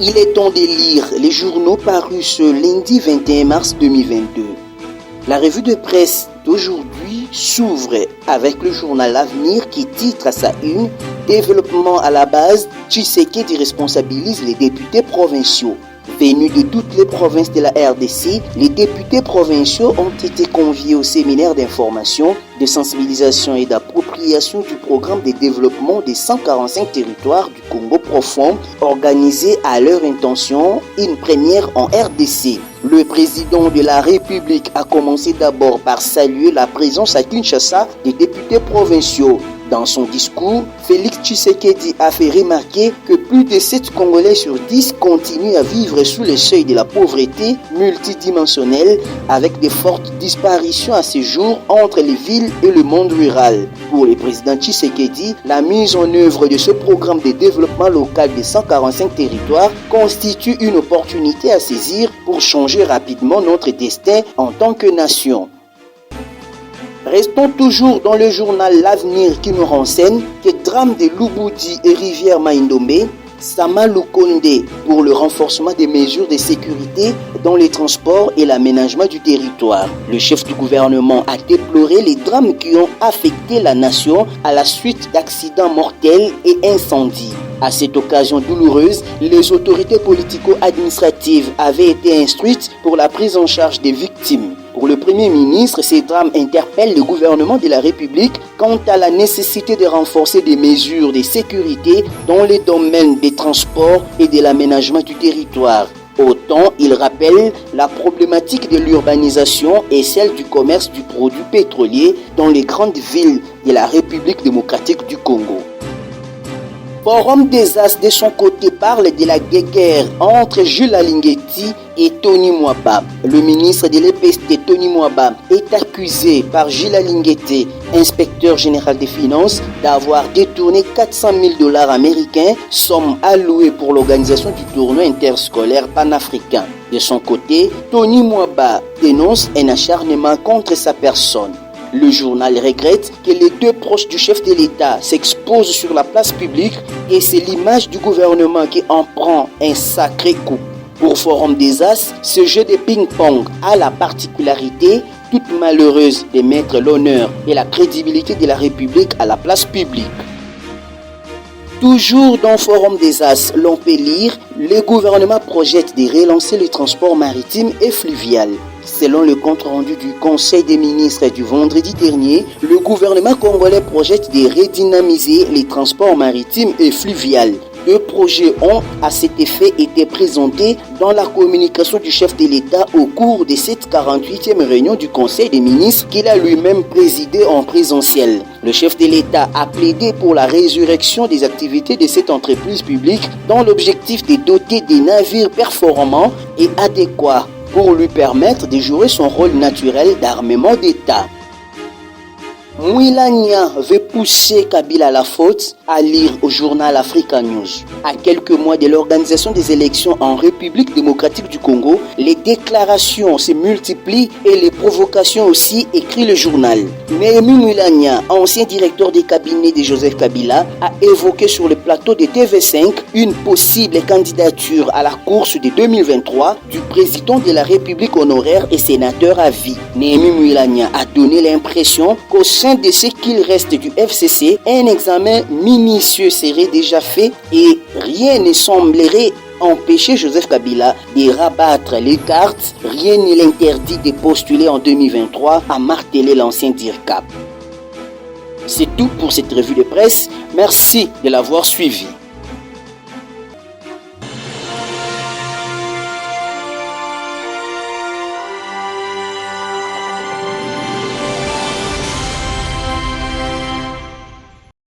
Il est temps de lire les journaux parus ce lundi 21 mars 2022. La revue de presse d'aujourd'hui s'ouvre avec le journal L'Avenir qui titre à sa une « Développement à la base, Tshisekedi responsabilise les députés provinciaux ». Venus de toutes les provinces de la RDC, les députés provinciaux ont été conviés au séminaire d'information, de sensibilisation et d'appropriation du programme de développement des 145 territoires du Congo profond, organisé à leur intention, une première en RDC. Le président de la République a commencé d'abord par saluer la présence à Kinshasa des députés provinciaux. Dans son discours, Félix Tshisekedi a fait remarquer que plus de 7 Congolais sur 10 continuent à vivre sous le seuil de la pauvreté multidimensionnelle avec de fortes disparitions à ce jour entre les villes et le monde rural. Pour le président Tshisekedi, la mise en œuvre de ce programme de développement local de 145 territoires constitue une opportunité à saisir pour changer rapidement notre destin en tant que nation. Restons toujours dans le journal L'Avenir qui nous renseigne que drame de Lubudi et rivière Maïndomé, Sama Lukonde pour le renforcement des mesures de sécurité dans les transports et l'aménagement du territoire. Le chef du gouvernement a déploré les drames qui ont affecté la nation à la suite d'accidents mortels et incendies. À cette occasion douloureuse, les autorités politico-administratives avaient été instruites pour la prise en charge des victimes. Pour le Premier ministre, ces drames interpellent le gouvernement de la République quant à la nécessité de renforcer des mesures de sécurité dans les domaines des transports et de l'aménagement du territoire. Autant, il rappelle la problématique de l'urbanisation et celle du commerce du produit pétrolier dans les grandes villes de la République démocratique du Congo. Forum des As de son côté parle de la guerre entre Jules Alingeti et Tony Mwaba. Le ministre de l'EPST Tony Mwaba est accusé par Jules Alingeti, inspecteur général des finances, d'avoir détourné 400 000 $ américains, somme allouée pour l'organisation du tournoi interscolaire panafricain. De son côté, Tony Mwaba dénonce un acharnement contre sa personne. Le journal regrette que les deux proches du chef de l'État s'exposent sur la place publique et c'est l'image du gouvernement qui en prend un sacré coup. Pour Forum des As, ce jeu de ping-pong a la particularité toute malheureuse de mettre l'honneur et la crédibilité de la République à la place publique. Toujours dans Forum des As, l'on peut lire « Le gouvernement projette de relancer le transport maritime et fluvial ». Selon le compte-rendu du Conseil des ministres du vendredi dernier, le gouvernement congolais projette de redynamiser les transports maritimes et fluviaux. 2 projets ont, à cet effet, été présentés dans la communication du chef de l'État au cours de cette 48e réunion du Conseil des ministres qu'il a lui-même présidé en présentiel. Le chef de l'État a plaidé pour la résurrection des activités de cette entreprise publique dans l'objectif de doter des navires performants et adéquats pour lui permettre de jouer son rôle naturel d'armement d'État. Mouilania veut pousser Kabila à la faute, à lire au journal Africa News. À quelques mois de l'organisation des élections en République démocratique du Congo, les déclarations se multiplient et les provocations aussi, écrit le journal. Néhémie Mouilania, ancien directeur des cabinets de Joseph Kabila, a évoqué sur le plateau de TV5 une possible candidature à la course de 2023 du président de la République honoraire et sénateur à vie. Néhémie Mouilania a donné l'impression qu'au sein de ce qu'il reste du FCC, un examen minutieux serait déjà fait et rien ne semblerait empêcher Joseph Kabila de rabattre les cartes. Rien ne l'interdit de postuler en 2023, a martelé l'ancien DIRCAP. C'est tout pour cette revue de presse. Merci de l'avoir suivi.